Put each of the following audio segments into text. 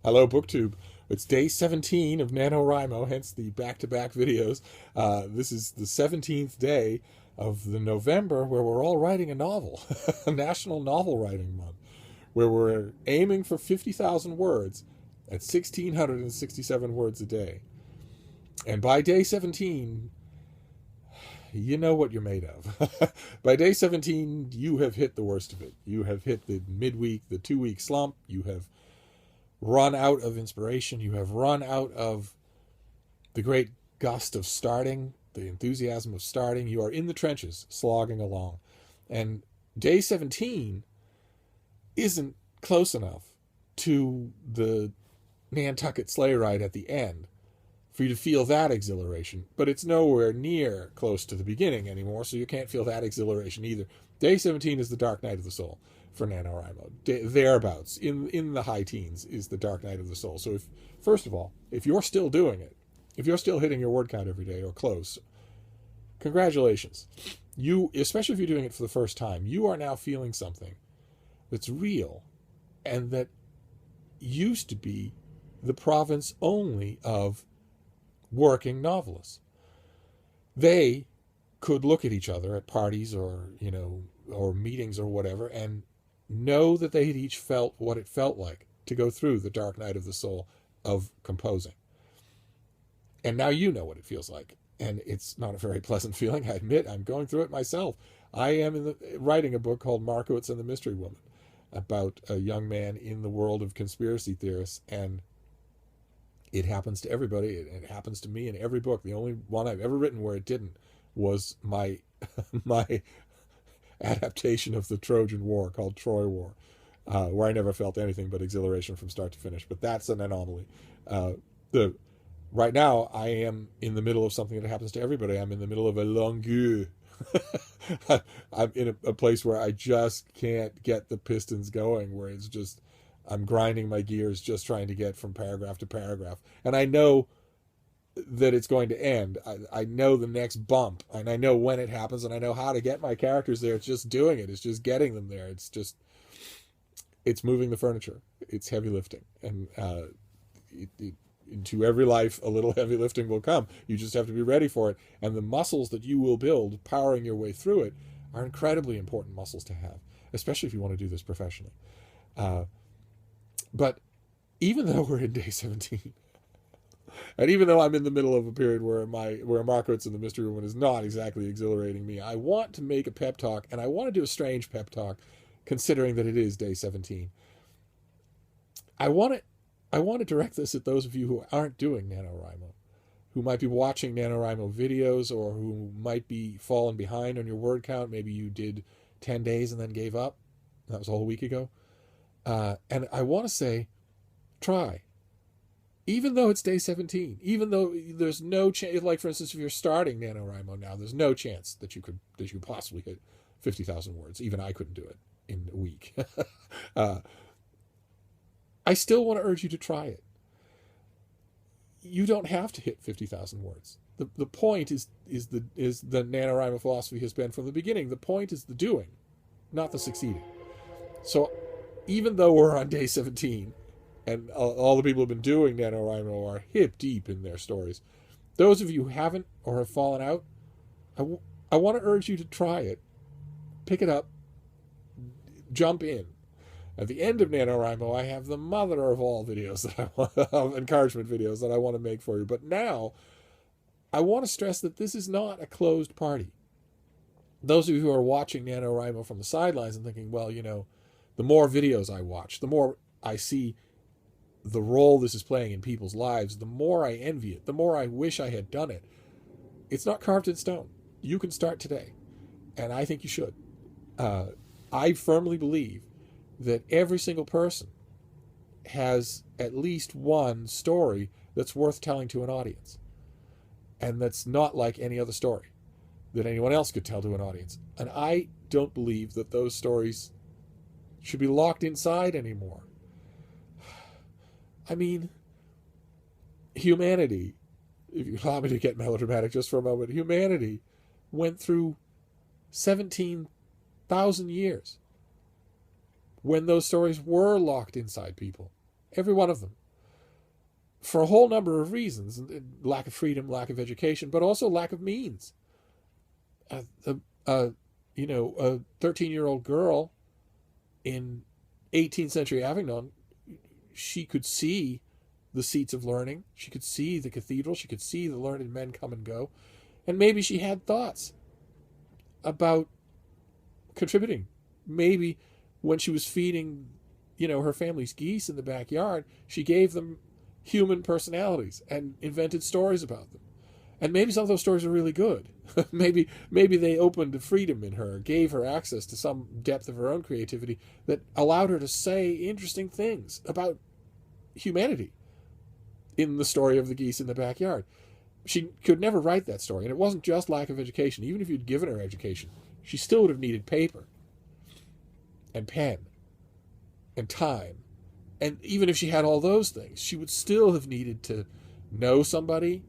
Hello, BookTube. It's day 17 of NaNoWriMo, hence the back-to-back videos. This is the 17th day of the November where we're all writing a novel, a National Novel Writing Month, where we're aiming for 50,000 words at 1,667 words a day. And by day 17, you know what you're made of. By day 17, you have hit the worst of it. You have hit the midweek, the 2-week slump. You have run out of inspiration. You have run out of the great gust of starting, the enthusiasm of starting. You are in the trenches, slogging along. And day 17 isn't close enough to the Nantucket sleigh ride at the end for you to feel that exhilaration, but it's nowhere near close to the beginning anymore, so you can't feel that exhilaration either. Day 17 is the dark night of the soul for NaNoWriMo. Thereabouts, in the high teens, is the dark night of the soul. So first of all, if you're still doing it, if you're still hitting your word count every day or close, congratulations. You, especially if you're doing it for the first time, you are now feeling something that's real and that used to be the province only of working novelists. They could look at each other at parties or meetings or whatever and know that they had each felt what it felt like to go through the dark night of the soul of composing. And now you know what it feels like. And it's not a very pleasant feeling. I admit I'm going through it myself. I am writing a book called Markowitz and the Mystery Woman about a young man in the world of conspiracy theorists, and it happens to everybody. It happens to me in every book. The only one I've ever written where it didn't was my my adaptation of the Trojan War called Troy War, where I never felt anything but exhilaration from start to finish. But that's an anomaly. Right now, I am in the middle of something that happens to everybody. I'm in the middle of a longue. I'm in a place where I just can't get the pistons going, where it's just I'm grinding my gears just trying to get from paragraph to paragraph. And I know that it's going to end. I know the next bump, and I know when it happens, and I know how to get my characters there. It's just doing it. It's just getting them there. It's moving the furniture. It's heavy lifting. And into every life, a little heavy lifting will come. You just have to be ready for it. And the muscles that you will build powering your way through it are incredibly important muscles to have, especially if you want to do this professionally. But even though we're in day 17, and even though I'm in the middle of a period where Markowitz and the Mystery Woman is not exactly exhilarating me, I want to make a pep talk, and I want to do a strange pep talk, considering that it is day 17. I want to direct this at those of you who aren't doing NaNoWriMo, who might be watching NaNoWriMo videos, or who might be falling behind on your word count. Maybe you did 10 days and then gave up. That was a whole week ago. And I want to say, try. Even though it's day 17, even though there's no chance, like for instance, if you're starting NaNoWriMo now, there's no chance that you could possibly hit 50,000 words. Even I couldn't do it in a week. I still want to urge you to try it. You don't have to hit 50,000 words. The point is the NaNoWriMo philosophy has been from the beginning. The point is the doing, not the succeeding. So even though we're on day 17, and all the people who have been doing NaNoWriMo are hip deep in their stories, those of you who haven't or have fallen out, I want to urge you to try it. Pick it up. Jump in. At the end of NaNoWriMo, I have the mother of all videos that I want, of encouragement videos that I want to make for you. But now, I want to stress that this is not a closed party. Those of you who are watching NaNoWriMo from the sidelines and thinking, well, the more videos I watch, the more I see the role this is playing in people's lives, the more I envy it, the more I wish I had done it. It's not carved in stone. You can start today, and I think you should. I firmly believe that every single person has at least one story that's worth telling to an audience, and that's not like any other story that anyone else could tell to an audience. And I don't believe that those stories should be locked inside anymore. I mean, humanity, if you allow me to get melodramatic just for a moment, humanity went through 17,000 years when those stories were locked inside people. Every one of them. for a whole number of reasons: lack of freedom, lack of education, but also lack of means. A 13-year-old girl in 18th century Avignon, she could see the seats of learning. She could see the cathedral. She could see the learned men come and go. And maybe she had thoughts about contributing. Maybe when she was feeding, her family's geese in the backyard, she gave them human personalities and invented stories about them. And maybe some of those stories are really good. maybe they opened freedom in her, gave her access to some depth of her own creativity that allowed her to say interesting things about humanity in the story of the geese in the backyard. She could never write that story, and it wasn't just lack of education. Even if you'd given her education, she still would have needed paper and pen and time. And even if she had all those things, she would still have needed to know somebody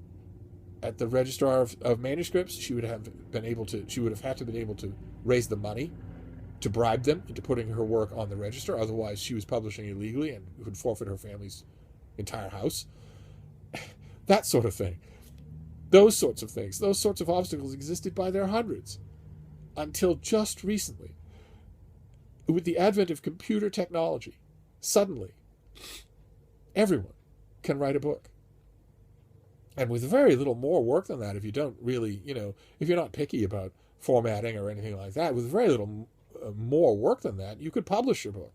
at the registrar of manuscripts. She would have had to been able to raise the money to bribe them into putting her work on the register. Otherwise, she was publishing illegally and would forfeit her family's entire house. That sort of thing. Those sorts of things, those sorts of obstacles existed by their hundreds until just recently. With the advent of computer technology, suddenly, everyone can write a book. And with very little more work than that, if you don't really, if you're not picky about formatting or anything like that, with very little more work than that, you could publish your book.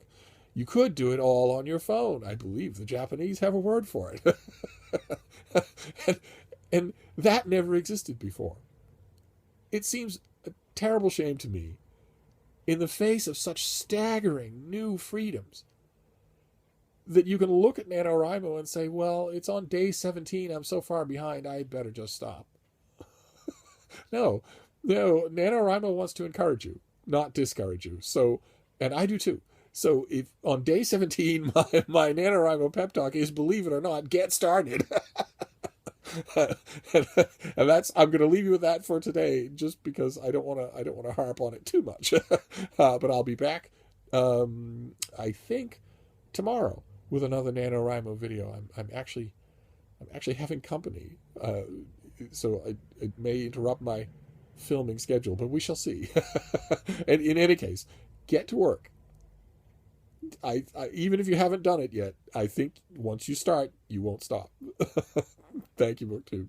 You could do it all on your phone. I believe the Japanese have a word for it. and that never existed before. It seems a terrible shame to me, in the face of such staggering new freedoms, that you can look at NaNoWriMo and say, well, it's on day 17, I'm so far behind, I'd better just stop. No, NaNoWriMo wants to encourage you, not discourage you. So, and I do too. So if on day 17, my NaNoWriMo pep talk is, believe it or not, get started. and I'm going to leave you with that for today, just because I don't want to harp on it too much. But I'll be back, I think, tomorrow with another NaNoWriMo video. I'm actually having company, so it may interrupt my filming schedule, but we shall see. And in any case, get to work. I even if you haven't done it yet, I think once you start, you won't stop. Thank you, BookTube.